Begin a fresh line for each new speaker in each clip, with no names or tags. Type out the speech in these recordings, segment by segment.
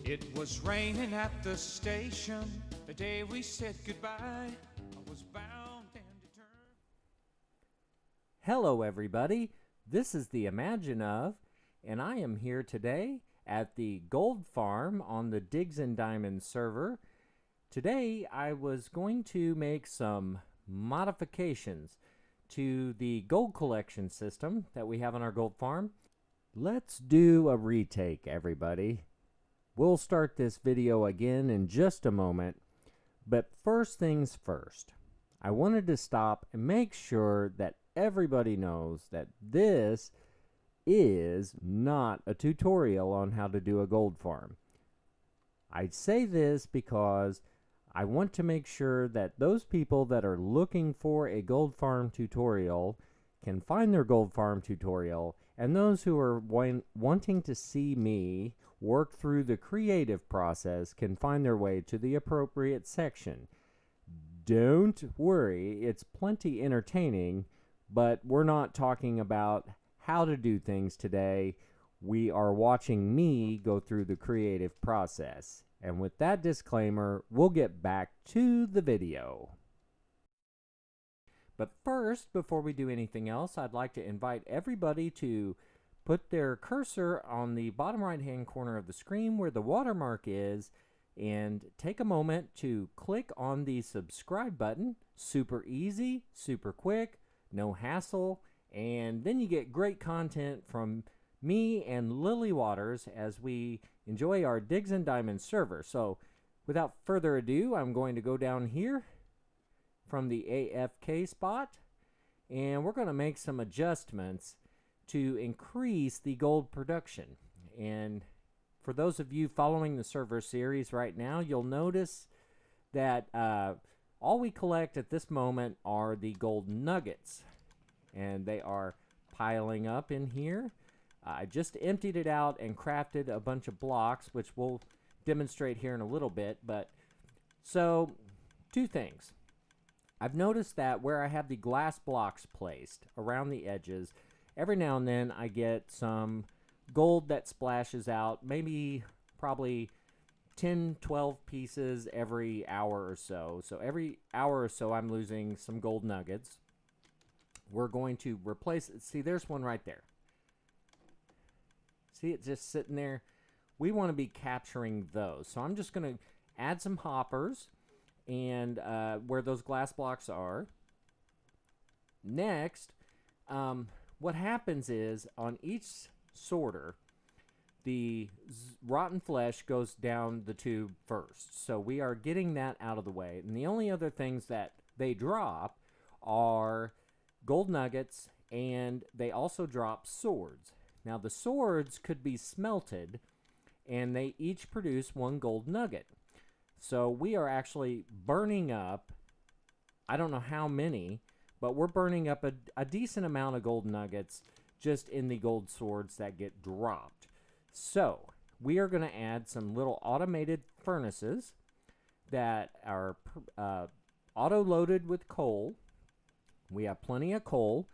It was raining at the station the day we said goodbye. I was bound and determined.
Hello everybody, this is the Imagine of, and I am here today at the Gold Farm on the Digs and Diamonds server. Today I was going to make some modifications to the gold collection system that we have on our gold farm. Let's do a retake, everybody. We'll start this video again in just a moment, but first things first. I wanted to stop and make sure that everybody knows that this is not a tutorial on how to do a gold farm. I say this because I want to make sure that those people that are looking for a gold farm tutorial can find their gold farm tutorial, and those who are wanting to see me work through the creative process can find their way to the appropriate section. Don't worry, it's plenty entertaining, but we're not talking about how to do things today. We are watching me go through the creative process. And with that disclaimer, we'll get back to the video. But first, before we do anything else, I'd like to invite everybody to put their cursor on the bottom right-hand corner of the screen where the watermark is, and take a moment to click on the subscribe button. Super easy, super quick, no hassle, and then you get great content from me and Lily Waters as we enjoy our Digs and Diamonds server. So without further ado, I'm going to go down here from the AFK spot, and we're going to make some adjustments to increase the gold production. And for those of you following the server series right now, you'll notice that all we collect at this moment are the gold nuggets, and they are piling up in here. I just emptied it out and crafted a bunch of blocks, which we'll demonstrate here in a little bit. But so, two things. I've noticed that where I have the glass blocks placed around the edges, every now and then I get some gold that splashes out, probably 10, 12 pieces every hour or so. So every hour or so I'm losing some gold nuggets. We're going to replace it. See, there's one right there. See it just sitting there? We want to be capturing those. So I'm just going to add some hoppers and where those glass blocks are. Next, what happens is on each sorter, the rotten flesh goes down the tube first. So we are getting that out of the way. And the only other things that they drop are gold nuggets, and they also drop swords. Now the swords could be smelted, and they each produce one gold nugget. So we are actually burning up, I don't know how many, but we're burning up a decent amount of gold nuggets just in the gold swords that get dropped. So we are going to add some little automated furnaces that are auto-loaded with coal. We have plenty of coal,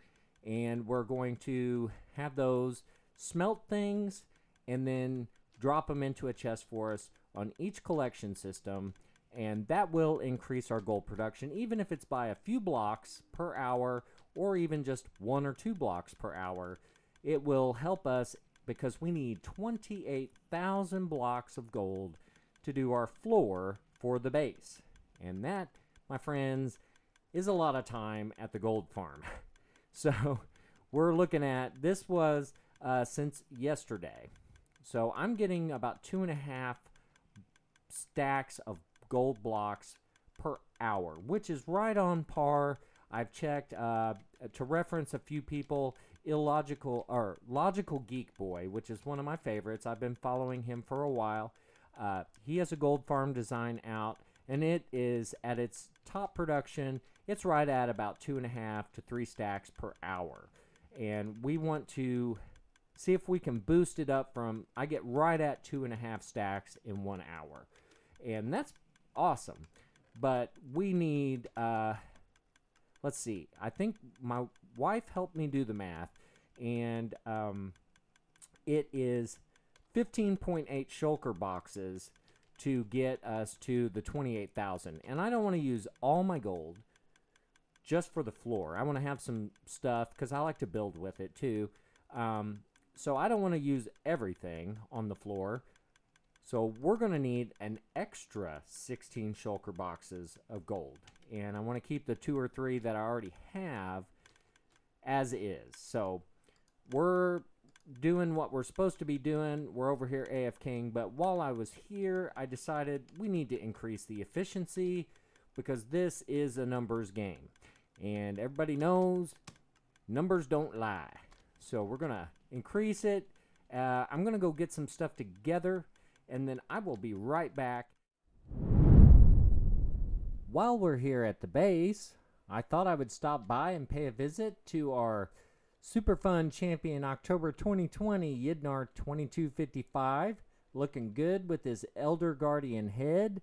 and we're going to have those smelt things and then drop them into a chest for us on each collection system, and that will increase our gold production, even if it's by a few blocks per hour or even just 1 or 2 blocks per hour. It will help us because we need 28,000 blocks of gold to do our floor for the base, and that, my friends, is a lot of time at the gold farm. So we're looking at, this was since yesterday. So I'm getting about 2.5 stacks of gold blocks per hour, which is right on par. I've checked to reference a few people, Logical Geek Boy, which is one of my favorites. I've been following him for a while. He has a gold farm design out, and it is at its top production. It's right at about 2.5 to 3 stacks per hour. And we want to see if we can boost it up from, I get right at 2.5 stacks in 1 hour. And that's awesome. But we need, let's see, I think my wife helped me do the math. And it is 15.8 shulker boxes to get us to the 28,000. And I don't want to use all my gold just for the floor. I want to have some stuff because I like to build with it too. So I don't want to use everything on the floor. So we're going to need an extra 16 shulker boxes of gold. And I want to keep the 2 or 3 that I already have as is. So we're doing what we're supposed to be doing. We're over here AFKing, but while I was here, I decided we need to increase the efficiency because this is a numbers game. And everybody knows numbers don't lie. So we're going to increase it. I'm going to go get some stuff together, and then I will be right back. While we're here at the base, I thought I would stop by and pay a visit to our Super Fun Champion October 2020 Yidnar 2255, looking good with his Elder Guardian head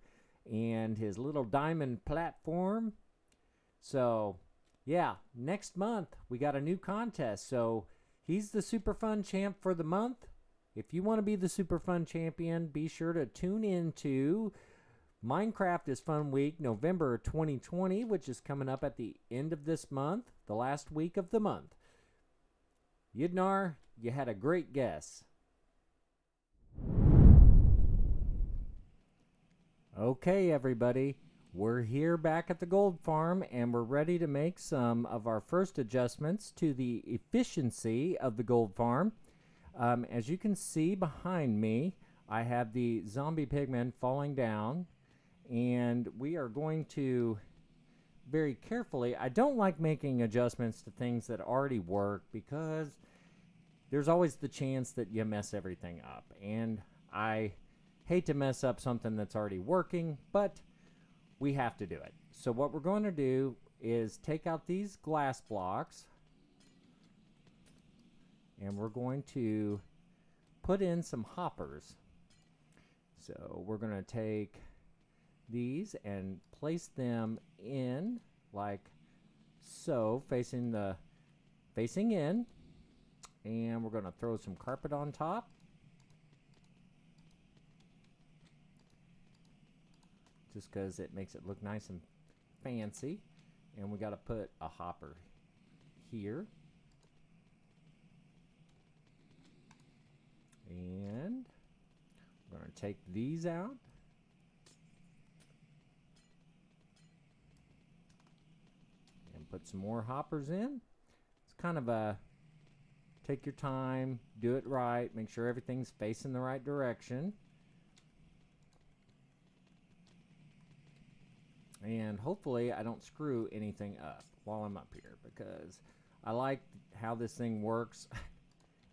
and his little diamond platform. So, yeah, next month we got a new contest. So, he's the Super Fun Champ for the month. If you want to be the Super Fun Champion, be sure to tune in to Minecraft is Fun Week November 2020, which is coming up at the end of this month, the last week of the month. Yidnar, you had a great guess. Okay, everybody, we're here back at the gold farm, and we're ready to make some of our first adjustments to the efficiency of the gold farm. As you can see behind me, I have the zombie pigmen falling down, and we are going to very carefully. I don't like making adjustments to things that already work because there's always the chance that you mess everything up, and I hate to mess up something that's already working, but we have to do it. So what we're going to do is take out these glass blocks, and we're going to put in some hoppers. So we're going to take these and place them in like so, facing in, and we're going to throw some carpet on top. Just because it makes it look nice and fancy. And we got to put a hopper here. And we're going to take these out. And put some more hoppers in. It's kind of a take your time, do it right, make sure everything's facing the right direction. And hopefully I don't screw anything up while I'm up here, because I like how this thing works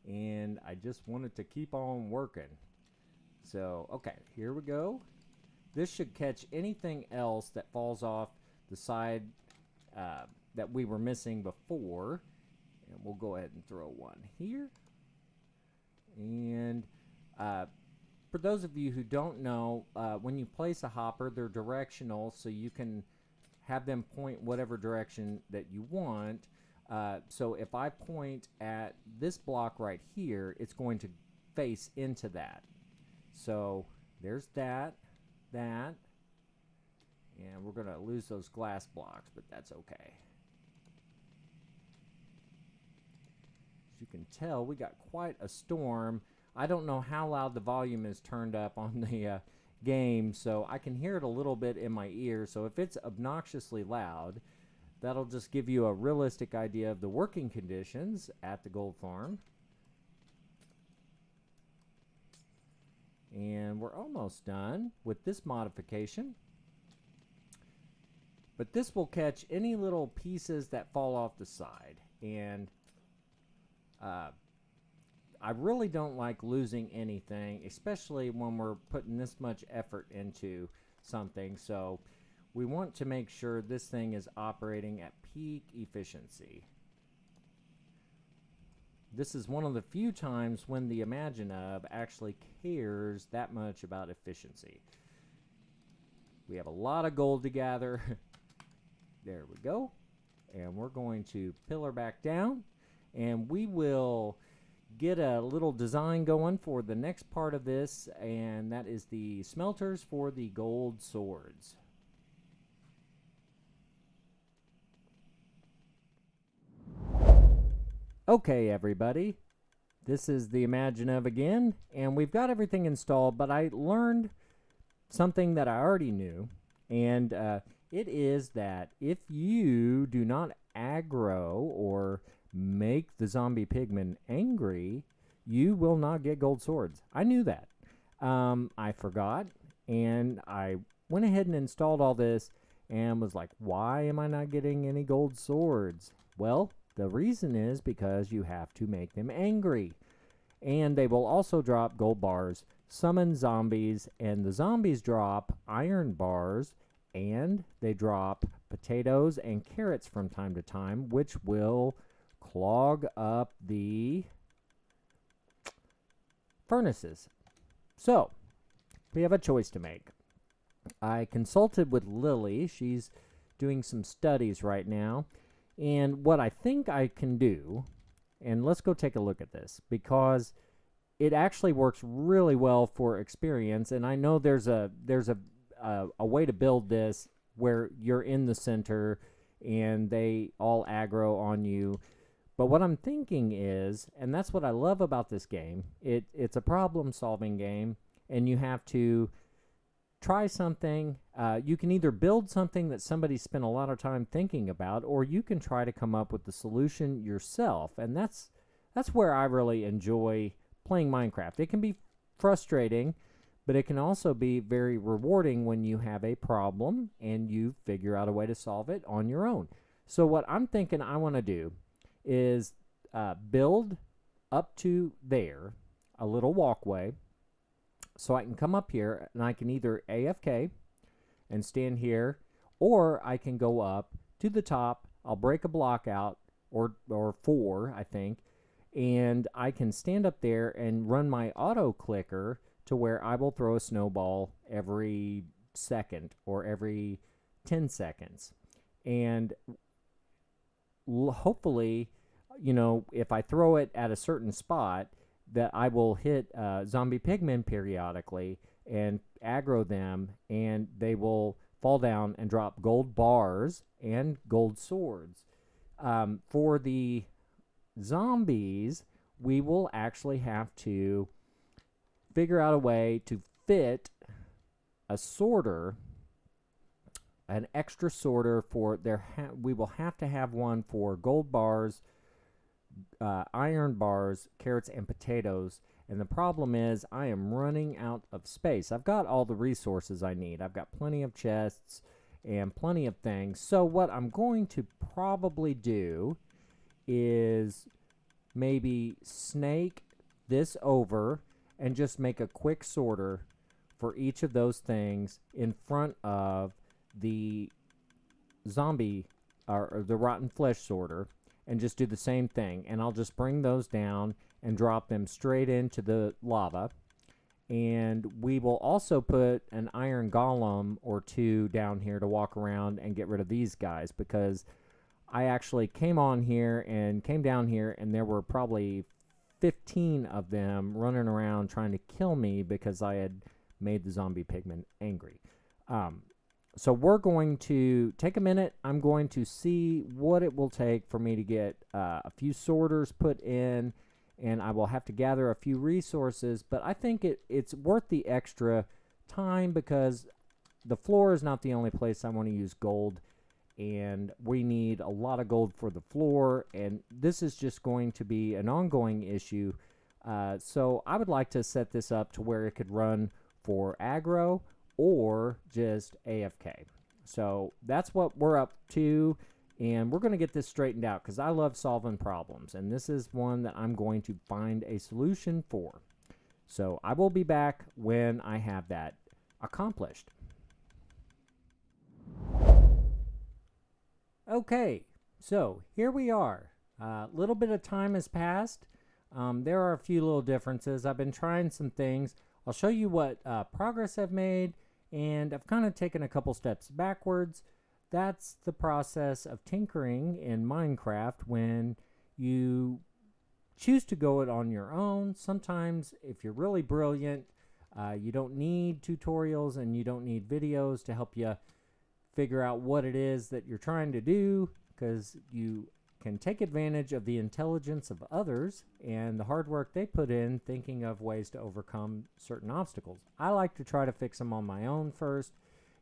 and I just want it to keep on working. So, okay, here we go. This should catch anything else that falls off the side that we were missing before. And we'll go ahead and throw one here. And for those of you who don't know, when you place a hopper, they're directional, so you can have them point whatever direction that you want. So if I point at this block right here, it's going to face into that. So there's that, and we're going to lose those glass blocks, but that's okay. As you can tell, we got quite a storm. I don't know how loud the volume is turned up on the game, so I can hear it a little bit in my ear. So if it's obnoxiously loud, that'll just give you a realistic idea of the working conditions at the gold farm. And we're almost done with this modification. But this will catch any little pieces that fall off the side. And I really don't like losing anything, especially when we're putting this much effort into something. So we want to make sure this thing is operating at peak efficiency. This is one of the few times when the Imagine-Of actually cares that much about efficiency. We have a lot of gold to gather. There we go. And we're going to pillar back down, and we will get a little design going for the next part of this, and that is the smelters for the gold swords. Okay, everybody, this is the Imaginative again, and we've got everything installed, but I learned something that I already knew, and it is that if you do not aggro or make the zombie pigmen angry, you will not get gold swords. I knew that. I forgot, and I went ahead and installed all this and was like, why am I not getting any gold swords? Well, the reason is because you have to make them angry. And they will also drop gold bars, summon zombies, and the zombies drop iron bars, and they drop potatoes and carrots from time to time, which will clog up the furnaces. So, we have a choice to make. I consulted with Lily. She's doing some studies right now. And what I think I can do, and let's go take a look at this, because it actually works really well for experience. And I know there's a way to build this where you're in the center and they all aggro on you. But what I'm thinking is, and that's what I love about this game, it's a problem-solving game, and you have to try something. You can either build something that somebody spent a lot of time thinking about, or you can try to come up with the solution yourself. And that's where I really enjoy playing Minecraft. It can be frustrating, but it can also be very rewarding when you have a problem and you figure out a way to solve it on your own. So what I'm thinking I want to do is build up to there a little walkway, so I can come up here and I can either AFK and stand here, or I can go up to the top. I'll break a block out, or 4, I think, and I can stand up there and run my auto clicker to where I will throw a snowball every second or every 10 seconds. And hopefully, if I throw it at a certain spot, that I will hit zombie pigmen periodically and aggro them, and they will fall down and drop gold bars and gold swords. For the zombies, we will actually have to figure out a way to fit a sorter, an extra sorter for their. We will have to have one for gold bars, iron bars, carrots, and potatoes. And the problem is I am running out of space. I've got all the resources I need. I've got plenty of chests and plenty of things. So what I'm going to probably do is maybe snake this over and just make a quick sorter for each of those things in front of the zombie or the rotten flesh sorter, and just do the same thing. And I'll just bring those down and drop them straight into the lava. And we will also put an iron golem or 2 down here to walk around and get rid of these guys, because I actually came down here, and there were probably 15 of them running around trying to kill me because I had made the zombie pigmen angry. So we're going to take a minute. I'm going to see what it will take for me to get a few sorters put in, and I will have to gather a few resources. But I think it's worth the extra time, because the floor is not the only place I want to use gold, and we need a lot of gold for the floor, and this is just going to be an ongoing issue. So I would like to set this up to where it could run for aggro or just AFK. So that's what we're up to, and we're going to get this straightened out, because I love solving problems, and this is one that I'm going to find a solution for. So I will be back when I have that accomplished. Okay, so here we are. A little bit of time has passed. There are a few little differences. I've been trying some things. I'll show you what progress I've made, and I've kind of taken a couple steps backwards. That's the process of tinkering in Minecraft when you choose to go it on your own. Sometimes, if you're really brilliant, you don't need tutorials and you don't need videos to help you figure out what it is that you're trying to do, because you can take advantage of the intelligence of others and the hard work they put in thinking of ways to overcome certain obstacles. I like to try to fix them on my own first,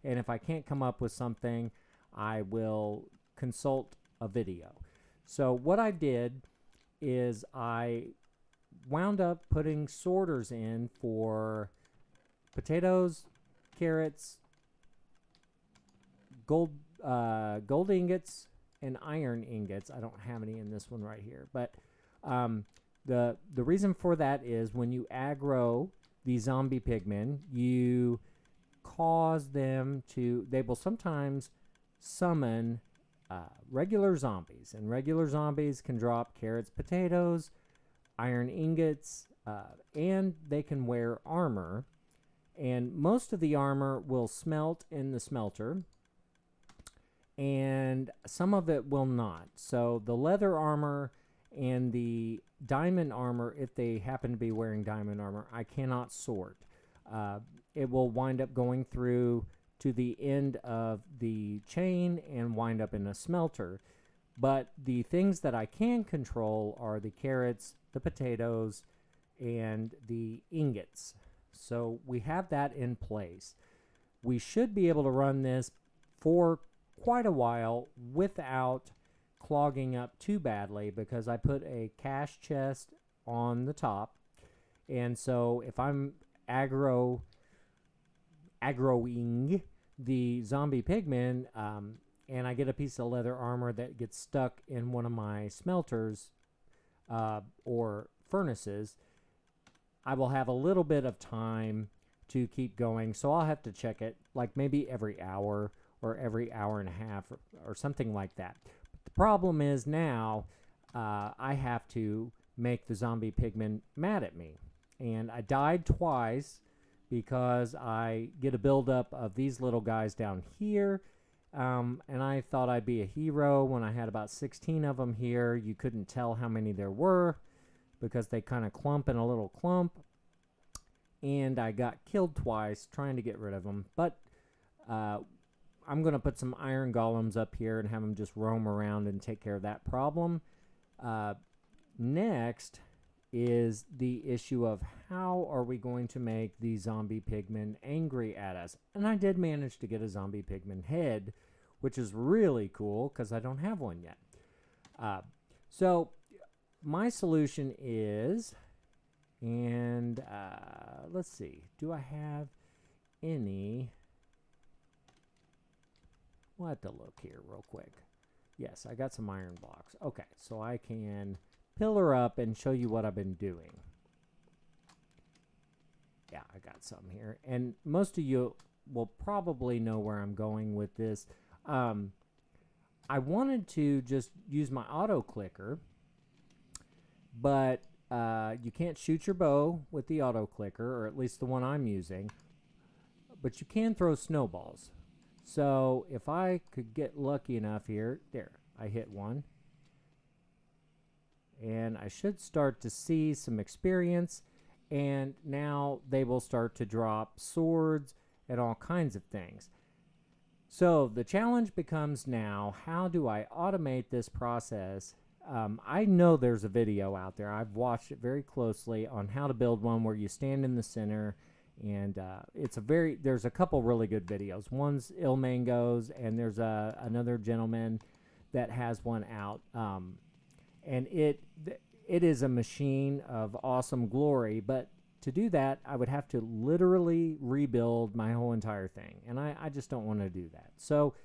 and if I can't come up with something, I will consult a video. So what I did is I wound up putting sorters in for potatoes, carrots, gold ingots, and iron ingots. I don't have any in this one right here, but the reason for that is when you aggro the zombie pigmen, you cause them to. They will sometimes summon regular zombies, and regular zombies can drop carrots, potatoes, iron ingots, and they can wear armor. And most of the armor will smelt in the smelter, and some of it will not. So the leather armor and the diamond armor, if they happen to be wearing diamond armor, I cannot sort. It will wind up going through to the end of the chain and wind up in a smelter. But the things that I can control are the carrots, the potatoes, and the ingots. So we have that in place. We should be able to run this for quite a while without clogging up too badly, because I put a cache chest on the top. And so if I'm aggroing the zombie pigmen, and I get a piece of leather armor that gets stuck in one of my smelters or furnaces, I will have a little bit of time to keep going. So I'll have to check it like maybe every hour or every hour and a half or something like that. But the problem is now I have to make the zombie pigmen mad at me. And I died twice because I get a buildup of these little guys down here. And I thought I'd be a hero when I had about 16 of them here. You couldn't tell how many there were because they kind of clump in a little clump. And I got killed twice trying to get rid of them. But I'm going to put some iron golems up here and have them just roam around and take care of that problem. Next is the issue of how are we going to make the zombie pigmen angry at us. And I did manage to get a zombie pigman head, which is really cool because I don't have one yet. So my solution is, and let's see, do I have any? We'll have to look here real quick. Yes, I got some iron blocks. Okay, so I can pillar up and show you what I've been doing. Yeah, I got some here. And most of you will probably know where I'm going with this. I wanted to just use my auto clicker, but you can't shoot your bow with the auto clicker, or at least the one I'm using, but you can throw snowballs. So if I could get lucky enough here, there, I hit one. And I should start to see some experience, and now they will start to drop swords and all kinds of things. So the challenge becomes now, how do I automate this process? I know there's a video out there. I've watched it very closely on how to build one where you stand in the center, and there's a couple really good videos. One's Il Mango's, and there's another gentleman that has one out. And it is a machine of awesome glory, but to do that, I would have to literally rebuild my whole entire thing, and I just don't want to do that. So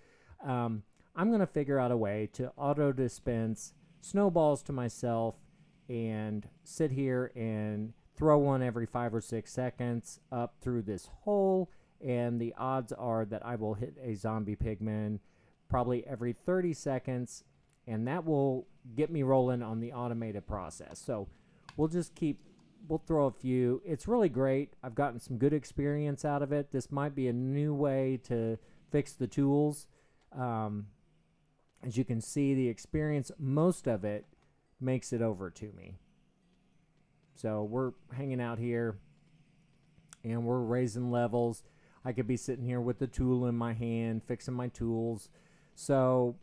I'm going to figure out a way to auto-dispense snowballs to myself and sit here and throw one every 5 or 6 seconds up through this hole, and the odds are that I will hit a zombie pigman probably every 30 seconds, and that will get me rolling on the automated process. So we'll throw a few. It's really great. I've gotten some good experience out of it. This might be a new way to fix the tools. As you can see, the experience, most of it makes it over to me. So we're hanging out here and we're raising levels. I could be sitting here with the tool in my hand, fixing my tools. So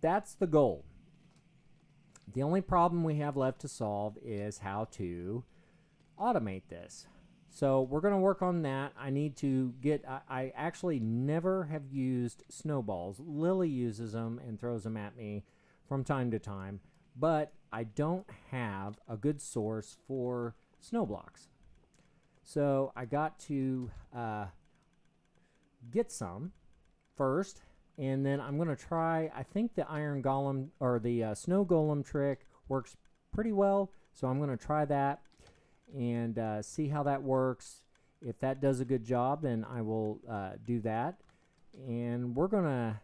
that's the goal. The only problem we have left to solve is how to automate this. So we're going to work on that. I need to get, I actually never have used snowballs. Lily uses them and throws them at me from time to time, but I don't have a good source for snow blocks. So I got to get some first, and then I'm going to try, I think the iron golem or the snow golem trick works pretty well. So I'm going to try that and see how that works. If that does a good job, then I will do that. And we're going to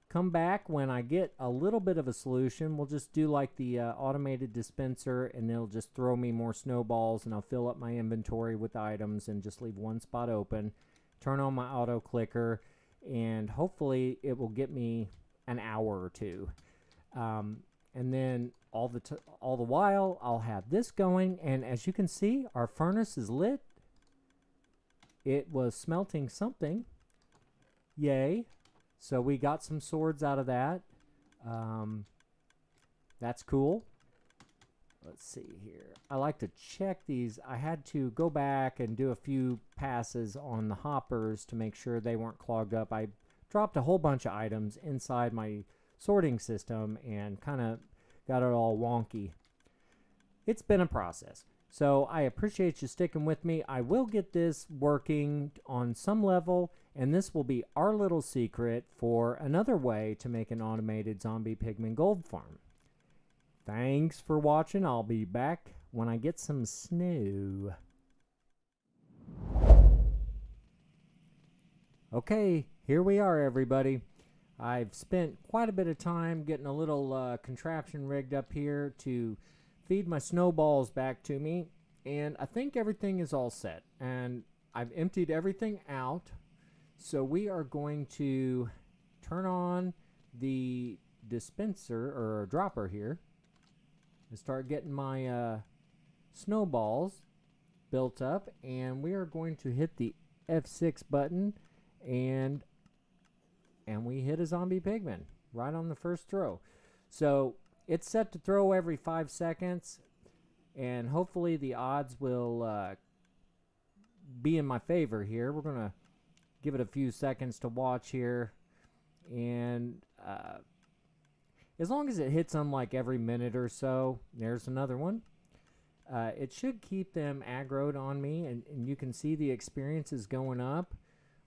come back when I get a little bit of a solution. We'll just do like the automated dispenser, and it'll just throw me more snowballs, and I'll fill up my inventory with items and just leave one spot open. Turn on my auto clicker, and hopefully it will get me an hour or two. And then all the while, I'll have this going, and as you can see, our furnace is lit. It was smelting something. Yay. So we got some swords out of that. That's cool. Let's see here. I like to check these. I had to go back and do a few passes on the hoppers to make sure they weren't clogged up. I dropped a whole bunch of items inside my sorting system and kind of got it all wonky. It's been a process. So I appreciate you sticking with me. I will get this working on some level, and this will be our little secret for another way to make an automated zombie pigman gold farm. Thanks for watching. I'll be back when I get some snow. Okay, here we are, everybody. I've spent quite a bit of time getting a little contraption rigged up here to feed my snowballs back to me, and I think everything is all set, and I've emptied everything out. So we are going to turn on the dispenser or dropper here and start getting my snowballs built up, and we are going to hit the F6 button, and we hit a zombie pigman right on the first throw. So it's set to throw every 5 seconds, and hopefully the odds will be in my favor here. We're going to give it a few seconds to watch here, and as long as it hits them like every minute or so, there's another one. It should keep them aggroed on me, and you can see the experience is going up.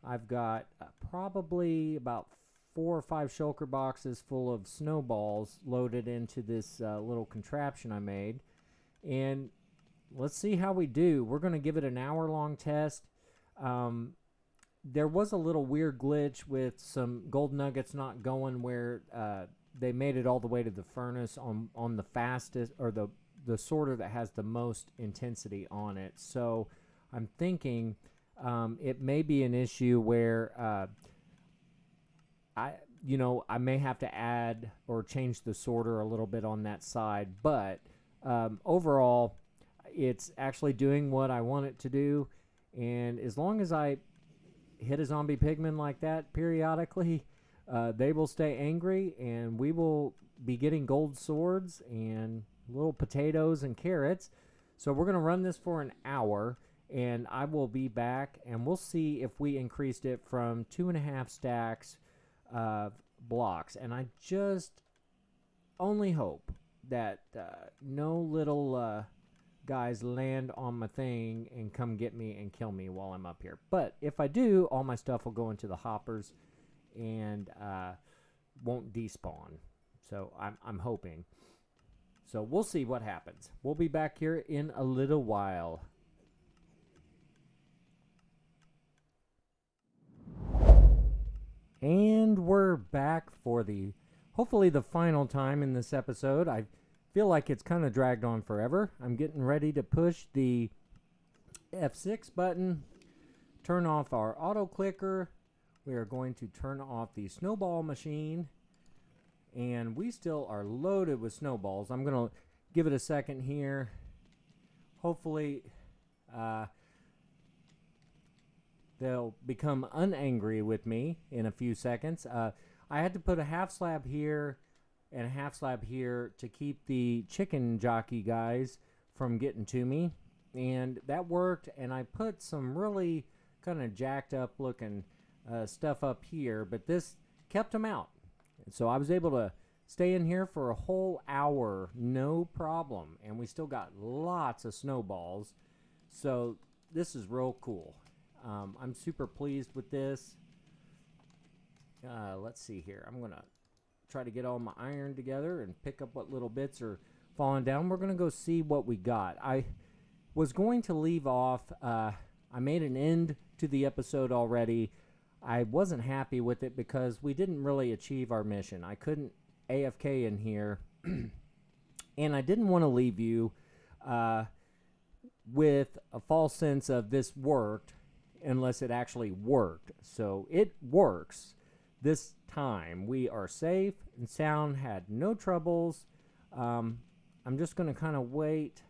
I've got probably about 4 or 5 shulker boxes full of snowballs loaded into this little contraption I made. And let's see how we do. We're going to give it an hour-long test. There was a little weird glitch with some gold nuggets not going where they made it all the way to the furnace on the fastest, or the sorter that has the most intensity on it. So I'm thinking it may be an issue where I may have to add or change the sorter a little bit on that side, but overall it's actually doing what I want it to do. And as long as I hit a zombie pigman like that periodically, they will stay angry, and we will be getting gold swords and little potatoes and carrots. So we're going to run this for an hour, and I will be back, and we'll see if we increased it from 2.5 stacks of blocks. And I just only hope that no little guys land on my thing and come get me and kill me while I'm up here. But if I do, all my stuff will go into the hoppers and won't despawn. So I'm hoping. So we'll see what happens. We'll be back here in a little while. And we're back for hopefully the final time in this episode. I feel like it's kind of dragged on forever. I'm getting ready to push the F6 button, turn off our auto clicker. We are going to turn off the snowball machine, and we still are loaded with snowballs. I'm going to give it a second here hopefully they'll become unangry with me in a few seconds. I had to put a half slab here and a half slab here to keep the chicken jockey guys from getting to me, and that worked. And I put some really kind of jacked up looking stuff up here, but this kept them out. And so I was able to stay in here for a whole hour, no problem, and we still got lots of snowballs. So this is real cool. I'm super pleased with this. Let's see here. I'm going to try to get all my iron together and pick up what little bits are falling down. We're going to go see what we got. I was going to leave off. I made an end to the episode already. I wasn't happy with it because we didn't really achieve our mission. I couldn't AFK in here. And I didn't want to leave you with a false sense of this worked unless it actually worked. So it works. This time we are safe and sound, had no troubles. I'm just going to kind of wait,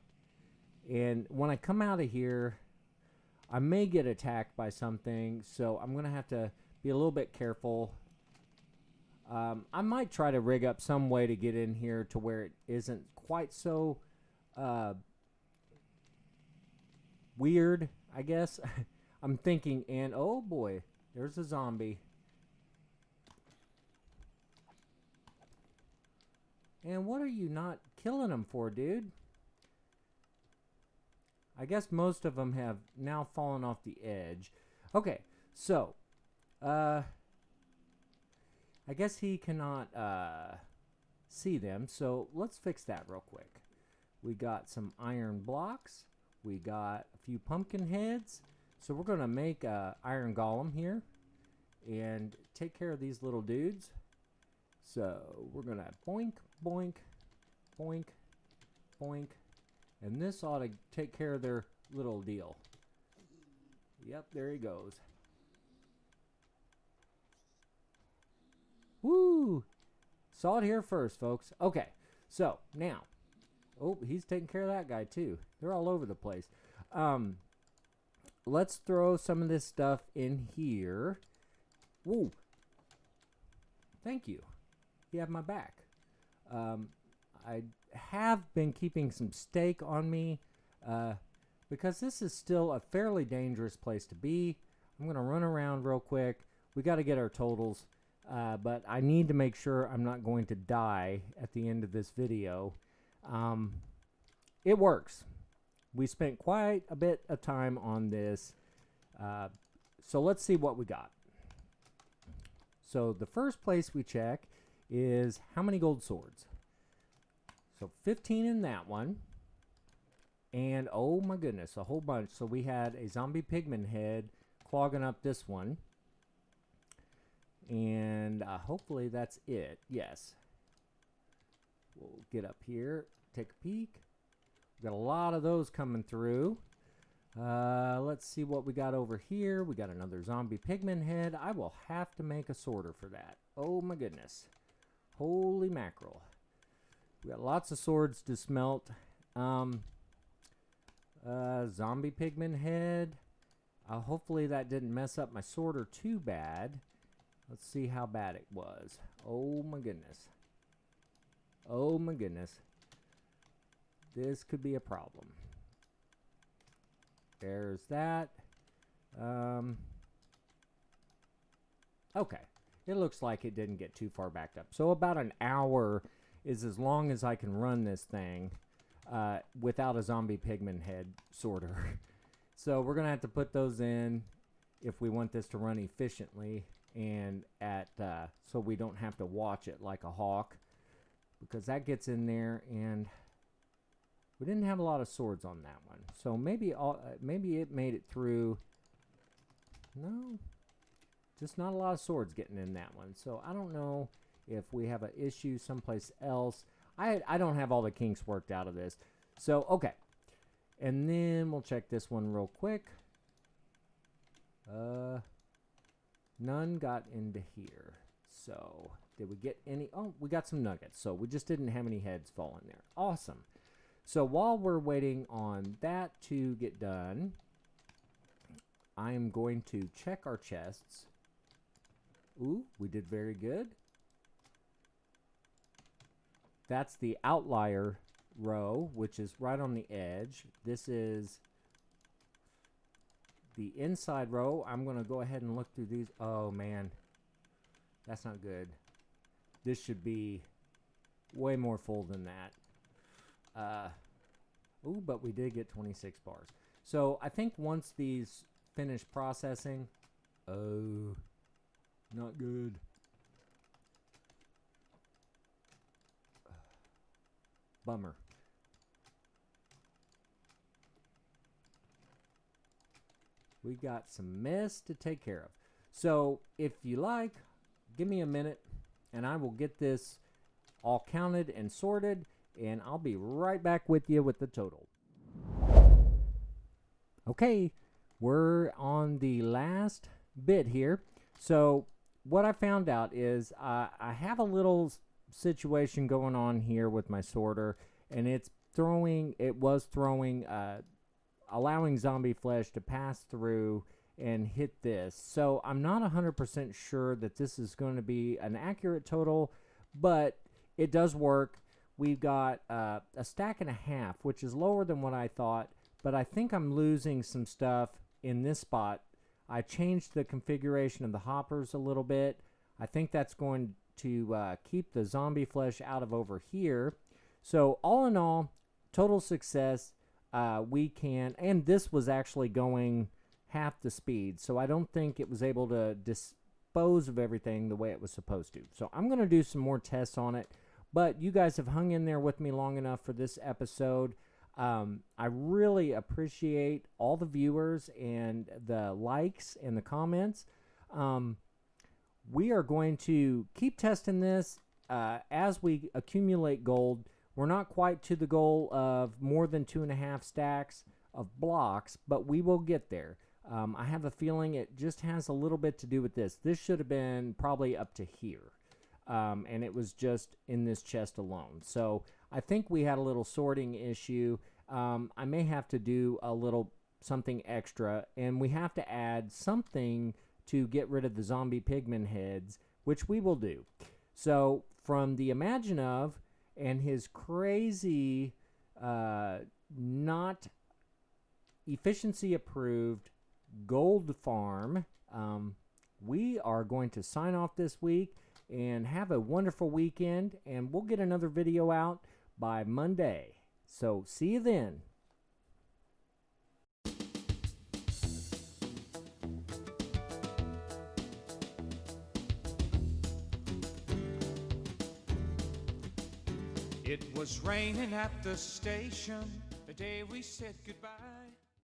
and when I come out of here I may get attacked by something, so I'm going to have to be a little bit careful. I might try to rig up some way to get in here to where it isn't quite so weird, I guess. I'm thinking, and oh boy, there's a zombie. And what are you not killing them for, dude? I guess most of them have now fallen off the edge. Okay, so, I guess he cannot see them, so let's fix that real quick. We got some iron blocks. We got a few pumpkin heads. So we're going to make a iron golem here and take care of these little dudes. So we're going to boink, boink, boink, boink. And this ought to take care of their little deal. Yep, there he goes. Woo! Saw it here first, folks. Okay, so now. Oh, he's taking care of that guy too. They're all over the place. Let's throw some of this stuff in here. Woo! Thank you. You have my back. I have been keeping some steak on me because this is still a fairly dangerous place to be. I'm going to run around real quick. We got to get our totals, but I need to make sure I'm not going to die at the end of this video. It works. We spent quite a bit of time on this, so let's see what we got. So the first place we check is how many gold swords. So 15 in that one. And oh my goodness, a whole bunch. So we had a zombie pigman head clogging up this one. And hopefully that's it. Yes. We'll get up here, take a peek. We've got a lot of those coming through. Let's see what we got over here. We got another zombie pigman head. I will have to make a sorter for that. Oh my goodness. Holy mackerel. We got lots of swords to smelt. Zombie pigman head. Hopefully that didn't mess up my sorter too bad. Let's see how bad it was. Oh my goodness. Oh my goodness. This could be a problem. There's that. Okay. It looks like it didn't get too far backed up. So about an hour is as long as I can run this thing without a zombie pigman head sorter. So we're going to have to put those in if we want this to run efficiently and at so we don't have to watch it like a hawk, because that gets in there, and we didn't have a lot of swords on that one. So maybe it made it through. No, just not a lot of swords getting in that one. So I don't know if we have an issue someplace else. I don't have all the kinks worked out of this. So, okay. And then we'll check this one real quick. None got into here. So, did we get any? Oh, we got some nuggets. So, we just didn't have any heads fall in there. Awesome. So while we're waiting on that to get done, I am going to check our chests. Ooh, we did very good. That's the outlier row, which is right on the edge. This is the inside row. I'm going to go ahead and look through these. Oh, man. That's not good. This should be way more full than that. Ooh, but we did get 26 bars. So I think once these finish processing... Oh, not good. Bummer. We got some mess to take care of. So if you like, give me a minute and I will get this all counted and sorted, and I'll be right back with you with the total. Okay, we're on the last bit here. So what I found out is I have a little situation going on here with my sorter, and it was throwing allowing zombie flesh to pass through and hit this. So I'm not 100% sure that this is going to be an accurate total, but it does work. We've got a stack and a half, which is lower than what I thought, but I think I'm losing some stuff in this spot. I changed the configuration of the hoppers a little bit. I think that's going to keep the zombie flesh out of over here. So all in all, total success. We can, and this was actually going half the speed, so I don't think it was able to dispose of everything the way it was supposed to. So I'm going to do some more tests on it, but you guys have hung in there with me long enough for this episode. I really appreciate all the viewers and the likes and the comments. We are going to keep testing this as we accumulate gold. We're not quite to the goal of more than 2.5 stacks of blocks, but we will get there. I have a feeling it just has a little bit to do with this. This should have been probably up to here, and it was just in this chest alone. So I think we had a little sorting issue. I may have to do a little something extra, and we have to add something to get rid of the zombie pigman heads, which we will do. So from the Imagine Of and his crazy, not efficiency approved gold farm, we are going to sign off this week and have a wonderful weekend, and we'll get another video out by Monday. So see you then.
It was raining at the station the day we said goodbye.